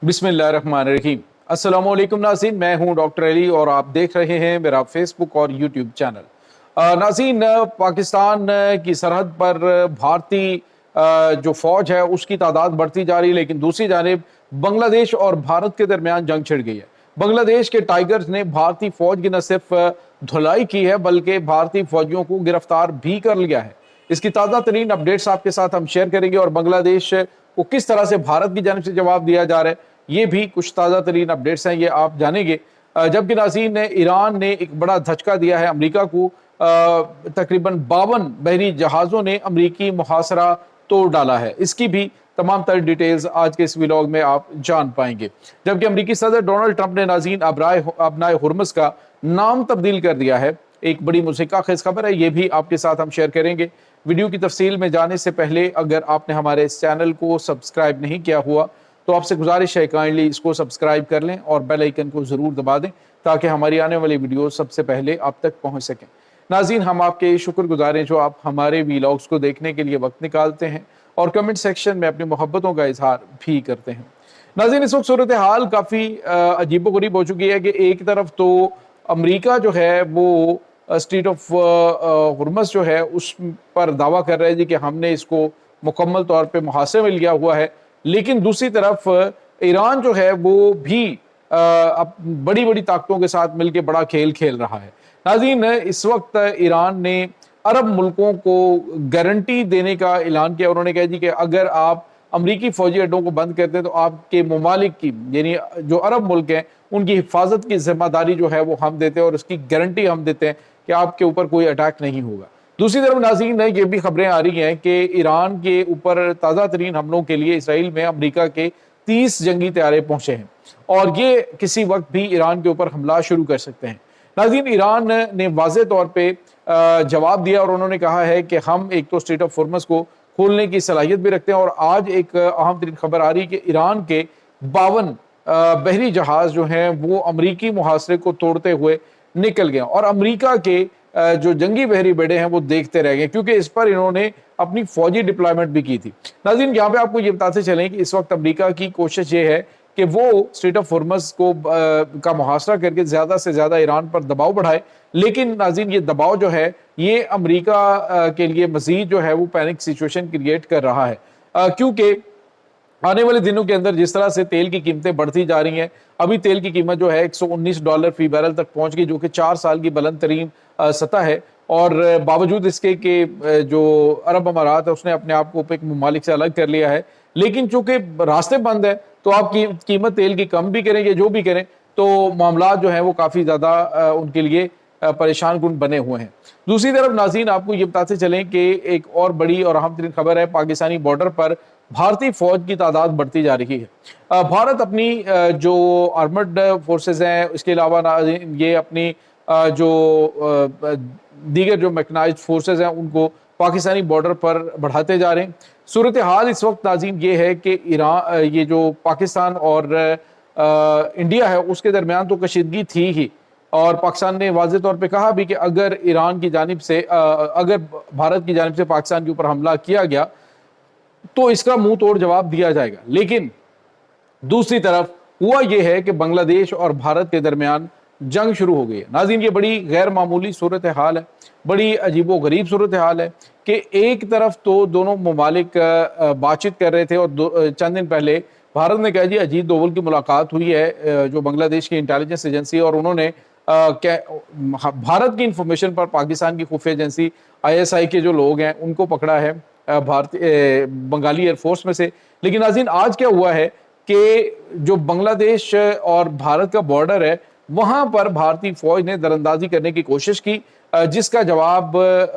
बिस्मिल्लाहिर्रहमानिर्रहीम। अस्सलाम वालेकुम नाज़रीन, मैं हूं डॉक्टर अली और आप देख रहे हैं मेरा फेसबुक और यूट्यूब चैनल। नाज़रीन, पाकिस्तान की सरहद पर भारतीय जो फौज है उसकी तादाद बढ़ती जा रही है, लेकिन दूसरी जानिब बांग्लादेश और भारत के दरमियान जंग छिड़ गई है। बांग्लादेश के टाइगर्स ने भारतीय फौज की न सिर्फ धुलाई की है बल्कि भारतीय फौजियों को गिरफ्तार भी कर लिया है। इसकी ताज़ा तरीन अपडेट्स आपके साथ हम शेयर करेंगे और बांग्लादेश को किस तरह से भारत की जानिब से जवाब दिया जा रहा है, ये भी कुछ ताज़ा तरीन अपडेट्स हैं, ये आप जानेंगे। जबकि नाज़रीन, ईरान ने एक बड़ा धचका दिया है अमेरिका को। तकरीबन 52 बहरी जहाज़ों ने अमेरिकी मुहासरा तोड़ डाला है। इसकी भी तमाम तर डिटेल्स आज के इस व्लॉग में आप जान पाएंगे। जबकि अमेरिकी सदर डोनाल्ड ट्रंप ने नाज़रीन अबनाए हुर्मुज़ का नाम तब्दील कर दिया है। एक बड़ी मुज़क्का खेज़ खबर है, ये भी आपके साथ हम शेयर करेंगे। वीडियो की तफसील में जाने से पहले अगर आपने हमारे इस चैनल को सब्सक्राइब नहीं किया हुआ तो आपसे गुजारिश है काइंडली इसको सब्सक्राइब कर लें और बेल आइकन को ज़रूर दबा दें ताकि हमारी आने वाली वीडियो सबसे पहले आप तक पहुंच सकें। नाज़रीन, हम आपके शुक्रगुजार हैं जो आप हमारे वीलॉग्स को देखने के लिए वक्त निकालते हैं और कमेंट सेक्शन में अपनी मोहब्बतों का इजहार भी करते हैं। नाज़रीन, इस वक्त सूरत हाल काफ़ी अजीबोगरीब हो चुकी है कि एक तरफ तो अमेरिका जो है वो स्ट्रेट ऑफ हुर्मुज़ जो है उस पर दावा कर रहे हैं जी कि हमने इसको मुकम्मल तौर पे मुहासे में लिया हुआ है, लेकिन दूसरी तरफ ईरान जो है वो भी बड़ी बड़ी ताकतों के साथ मिलकर बड़ा खेल खेल रहा है। नाज़रीन, इस वक्त ईरान ने अरब मुल्कों को गारंटी देने का ऐलान किया। उन्होंने कहा जी कि अगर आप अमरीकी फौजी अड्डों को बंद करते हैं तो आपके ममालिक की यानी जो अरब मुल्क हैं उनकी हिफाजत की जिम्मेदारी जो है वो हम देते हैं और उसकी गारंटी हम देते हैं कि आपके ऊपर कोई अटैक नहीं होगा। दूसरी तरफ नाज़रीन, ये भी खबरें आ रही हैं कि ईरान के ऊपर ताज़ा तरीन हमलों के लिए इसराइल में अमेरिका के 30 जंगी तैयारे पहुंचे हैं और ये किसी वक्त भी ईरान के ऊपर हमला शुरू कर सकते हैं। नाज़रीन, ईरान ने वाज़े तौर पर जवाब दिया और उन्होंने कहा है कि हम एक तो स्ट्रेट ऑफ हुर्मुज़ को खोलने की सलाहियत भी रखते हैं और आज एक अहम तरीन खबर आ रही है कि ईरान के 52 बहरी जहाज जो हैं वो अमरीकी मुहासरे को तोड़ते हुए निकल गए और अमेरिका के जो जंगी बहरी बेड़े हैं वो देखते रह गए, क्योंकि इस पर इन्होंने अपनी फौजी डिप्लॉयमेंट भी की थी। नाज़रीन, यहाँ पे आपको ये बताते चलें कि इस वक्त अमेरिका की कोशिश ये है कि वो स्ट्रेट ऑफ हुर्मुज़ को का मुहासरा करके ज़्यादा से ज़्यादा ईरान पर दबाव बढ़ाए, लेकिन नाज़रीन ये दबाव जो है ये अमेरिका के लिए मज़ीद जो है वो पैनिक सिचुएशन क्रिएट कर रहा है, क्योंकि आने वाले दिनों के अंदर जिस तरह से तेल की कीमतें बढ़ती जा रही हैं, अभी तेल की कीमत जो है $119 फी बैरल तक पहुंच गई, जो कि 4 साल की बुलंद तरीन सतह है। और बावजूद इसके कि जो अरब अमारात है उसने अपने आप को ओपेक ममालिक से अलग कर लिया है, लेकिन चूंकि रास्ते बंद है तो आप कीमत तेल की कम भी करें या जो भी करें तो मामला जो है वो काफ़ी ज़्यादा उनके लिए परेशान कुन बने हुए हैं। दूसरी तरफ नाज़रीन, आपको ये बताते चलें कि एक और बड़ी और अहम तरीन खबर है, पाकिस्तानी बॉर्डर पर भारतीय फौज की तादाद बढ़ती जा रही है। भारत अपनी जो आर्मर्ड फोर्सेस हैं, इसके अलावा ये अपनी जो दीगर जो मैकेनाइज्ड फोर्सेस हैं उनको पाकिस्तानी बॉर्डर पर बढ़ाते जा रहे हैं। सूरत हाल इस वक्त नाज़रीन ये है कि ईरान ये जो पाकिस्तान और इंडिया है उसके दरमियान तो कशीदगी थी ही, और पाकिस्तान ने वाज़े तौर पे कहा भी कि अगर ईरान की जानिब से अगर भारत की जानिब से पाकिस्तान के ऊपर हमला किया गया तो इसका मुंह तोड़ जवाब दिया जाएगा। लेकिन दूसरी तरफ हुआ यह है कि बांग्लादेश और भारत के दरमियान जंग शुरू हो गई है। नाज़रीन, ये बड़ी गैर मामूली सूरत हाल है, बड़ी अजीबो गरीब सूरत हाल है कि एक तरफ तो दोनों ममालिक बातचीत कर रहे थे और चंद दिन पहले भारत ने कहा जी अजीत डोवल की मुलाकात हुई है जो बांग्लादेश की इंटेलिजेंस एजेंसी, और उन्होंने भारत की इंफॉर्मेशन पर पाकिस्तान की खुफिया एजेंसी ISI के जो लोग हैं उनको पकड़ा है भारतीय बंगाली एयरफोर्स में से। लेकिन नाज़रीन, आज क्या हुआ है कि जो बांग्लादेश और भारत का बॉर्डर है वहां पर भारतीय फौज ने दरअंदाजी करने की कोशिश की, जिसका जवाब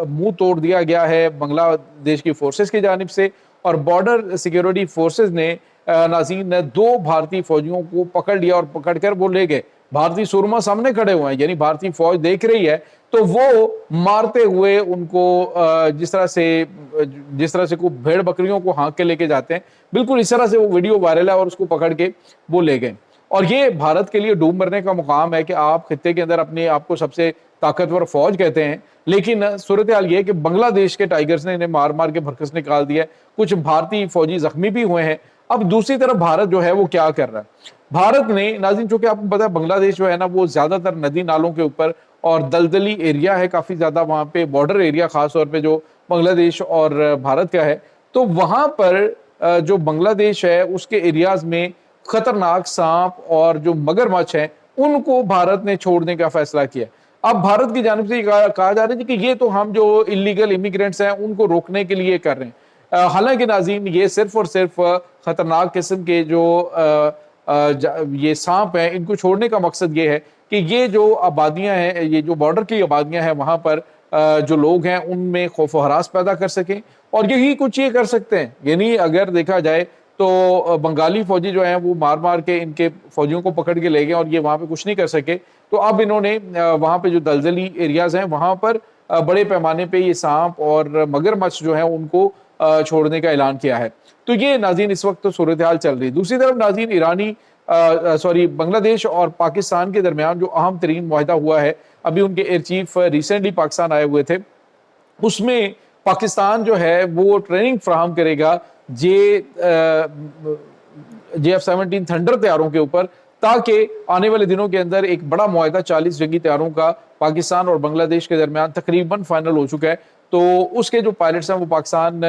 मुंह तोड़ दिया गया है बांग्लादेश की फोर्सेस की जानिब से, और बॉर्डर सिक्योरिटी फोर्सेस ने नाज़रीन 2 भारतीय फौजियों को पकड़ लिया और पकड़कर वो ले गए। भारतीय सुरमा सामने खड़े हुए हैं, यानी भारतीय फौज देख रही है, तो वो मारते हुए उनको जिस तरह से को भेड़ बकरियों को हाँक के लेके जाते हैं, बिल्कुल इस तरह से वो वीडियो वायरल है और उसको पकड़ के वो ले गए। और ये भारत के लिए डूब मरने का मुकाम है कि आप खित्ते के अंदर अपने आप को सबसे ताकतवर फौज कहते हैं, लेकिन सूरत हाल ये है कि बांग्लादेश के टाइगर्स ने इन्हें मार मार के भरकस निकाल दिया है। कुछ भारतीय फौजी जख्मी भी हुए हैं اب دوسری طرف بھارت جو ہے وہ کیا کر رہا ہے؟ بھارت نے ناظرین، چونکہ آپ کو پتا ہے بنگلہ دیش جو ہے نا وہ زیادہ تر ندی نالوں کے اوپر اور دلدلی ایریا ہے کافی زیادہ، وہاں پہ بارڈر ایریا خاص طور پہ جو بنگلہ دیش اور بھارت کا ہے، تو وہاں پر جو بنگلہ دیش ہے اس کے ایریاز میں خطرناک سانپ اور جو مگرمچھ ہیں ان کو بھارت نے چھوڑنے کا فیصلہ کیا۔ اب بھارت کی جانب سے یہ کہا جا رہا ہے کہ یہ تو ہم جو انلیگل امیگرینٹس ہیں ان کو روکنے کے لیے کر رہے ہیں، حالانکہ ناظرین یہ صرف اور صرف خطرناک قسم کے جو یہ سانپ ہیں ان کو چھوڑنے کا مقصد یہ ہے کہ یہ جو آبادیاں ہیں، یہ جو بارڈر کی آبادیاں ہیں وہاں پر جو لوگ ہیں ان میں خوف و ہراس پیدا کر سکیں، اور یہی کچھ یہ کر سکتے ہیں۔ یعنی اگر دیکھا جائے تو بنگالی فوجی جو ہیں وہ مار مار کے ان کے فوجیوں کو پکڑ کے لے گئے اور یہ وہاں پہ کچھ نہیں کر سکے، تو اب انہوں نے وہاں پہ جو دلدلی ایریاز ہیں وہاں پر بڑے پیمانے پہ یہ سانپ اور مگرمچھ جو ہیں ان کو چھوڑنے کا اعلان کیا ہے۔ تو یہ ناظرین اس وقت تو صورتحال چل رہی ہے۔ دوسری طرف ناظرین بنگلہ دیش اور پاکستان کے درمیان جو اہم ترین معاہدہ ہوا ہے، ابھی ان کے ایئر چیف ریسنٹلی پاکستان آئے ہوئے تھے، اس میں پاکستان جو ہے وہ ٹریننگ فراہم کرے گا JF-17 تھنڈر طیاروں کے اوپر، تاکہ آنے والے دنوں کے اندر ایک بڑا معاہدہ 40 جنگی طیاروں کا پاکستان اور بنگلہ دیش کے درمیان تقریباً فائنل ہو چکا ہے، تو اس کے جو پائلٹس ہیں وہ پاکستان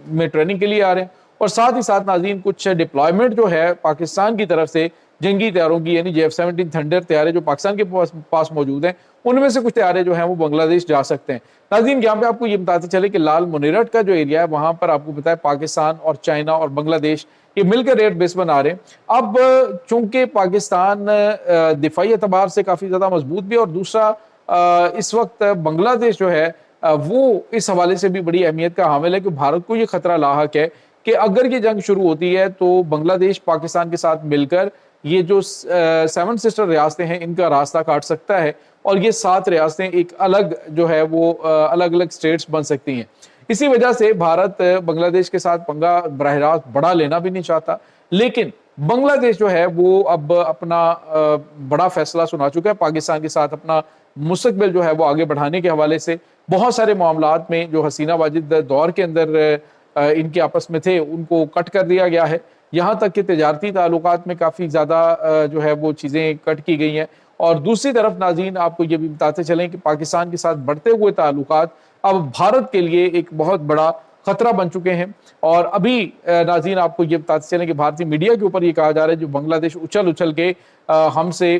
میں ٹریننگ کے لیے آ رہے ہیں، اور ساتھ ہی ساتھ ناظرین کچھ ڈپلائمنٹ جو ہے پاکستان کی طرف سے جنگی طیاروں کی، یعنی JF-17 تھنڈر طیارے جو پاکستان کے پاس موجود ہیں ان میں سے کچھ طیارے جو ہیں وہ بنگلہ دیش جا سکتے ہیں۔ ناظرین یہاں پہ آپ کو یہ بتاتے چلے کہ لال منیرٹ کا جو ایریا ہے وہاں پر آپ کو پتا ہے پاکستان اور چائنا اور بنگلہ دیش یہ مل کر ایئر بیس بنا رہے ہیں۔ اب چونکہ پاکستان دفاعی اعتبار سے کافی زیادہ مضبوط بھی ہے، اور دوسرا اس وقت بنگلہ دیش جو ہے وہ اس حوالے سے بھی بڑی اہمیت کا حامل ہے کہ بھارت کو یہ خطرہ لاحق ہے کہ اگر یہ جنگ شروع ہوتی ہے تو بنگلہ دیش پاکستان کے ساتھ مل کر یہ جو 7 سسٹر ریاستیں ہیں ان کا راستہ کاٹ سکتا ہے، اور یہ 7 ریاستیں ایک الگ جو ہے وہ الگ الگ سٹیٹس بن سکتی ہیں۔ اسی وجہ سے بھارت بنگلہ دیش کے ساتھ پنگا براہ راست بڑا لینا بھی نہیں چاہتا، لیکن بنگلہ دیش جو ہے وہ اب اپنا بڑا فیصلہ سنا چکا ہے پاکستان کے ساتھ، اپنا مستقبل جو ہے وہ آگے بڑھانے کے حوالے سے بہت سارے معاملات میں جو حسینہ واجد دور کے اندر ان کے آپس میں تھے ان کو کٹ کر دیا گیا ہے، یہاں تک کہ تجارتی تعلقات میں کافی زیادہ جو ہے وہ چیزیں کٹ کی گئی ہیں۔ اور دوسری طرف ناظرین آپ کو یہ بھی بتاتے چلیں کہ پاکستان کے ساتھ بڑھتے ہوئے تعلقات اب بھارت کے لیے ایک بہت بڑا خطرہ بن چکے ہیں، اور ابھی ناظرین آپ کو یہ بتاتے چلیں کہ بھارتی میڈیا کے اوپر یہ کہا جا رہا ہے جو بنگلہ دیش اچھل کے ہم سے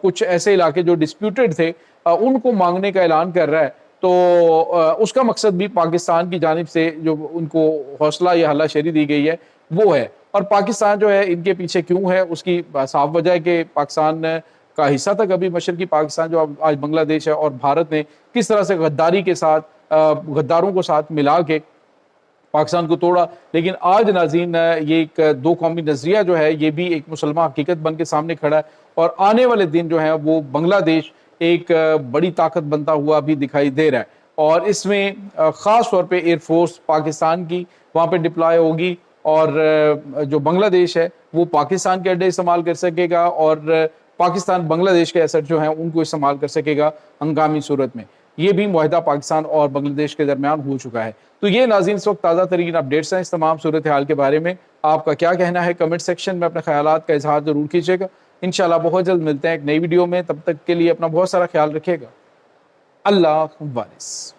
کچھ ایسے علاقے جو ڈسپیوٹڈ تھے ان کو مانگنے کا اعلان کر رہا ہے، تو اس کا مقصد بھی پاکستان کی جانب سے جو ان کو حوصلہ یا ہلہ شیری دی گئی ہے وہ ہے۔ اور پاکستان جو ہے ان کے پیچھے کیوں ہے اس کی صاف وجہ ہے کہ پاکستان کا حصہ تھا کبھی مشرقی پاکستان جو آج بنگلہ دیش ہے، اور بھارت نے کس طرح سے غداری کے ساتھ غداروں کو ساتھ ملا کے پاکستان کو توڑا۔ لیکن آج ناظرین یہ ایک دو قومی نظریہ جو ہے یہ بھی ایک مسلمہ حقیقت بن کے سامنے کھڑا ہے، اور آنے والے دن جو ہے وہ بنگلہ دیش ایک بڑی طاقت بنتا ہوا بھی دکھائی دے رہا ہے، اور اس میں خاص طور پہ ایئر فورس پاکستان کی وہاں پہ ڈپلائے ہوگی، اور جو بنگلہ دیش ہے وہ پاکستان کے اڈے استعمال کر سکے گا، اور پاکستان بنگلہ دیش کے ایسٹ جو ہیں ان کو استعمال کر سکے گا ہنگامی صورت میں۔ یہ بھی معاہدہ پاکستان اور بنگلہ دیش کے درمیان ہو چکا ہے۔ تو یہ ناظرین اس وقت تازہ ترین اپڈیٹس ہیں اس تمام صورتحال کے بارے میں۔ آپ کا کیا کہنا ہے کمنٹ سیکشن میں اپنے خیالات کا اظہار ضرور کیجیے گا۔ انشاءاللہ بہت جلد ملتے ہیں ایک نئی ویڈیو میں، تب تک کے لیے اپنا بہت سارا خیال رکھیے گا۔ اللہ حافظ۔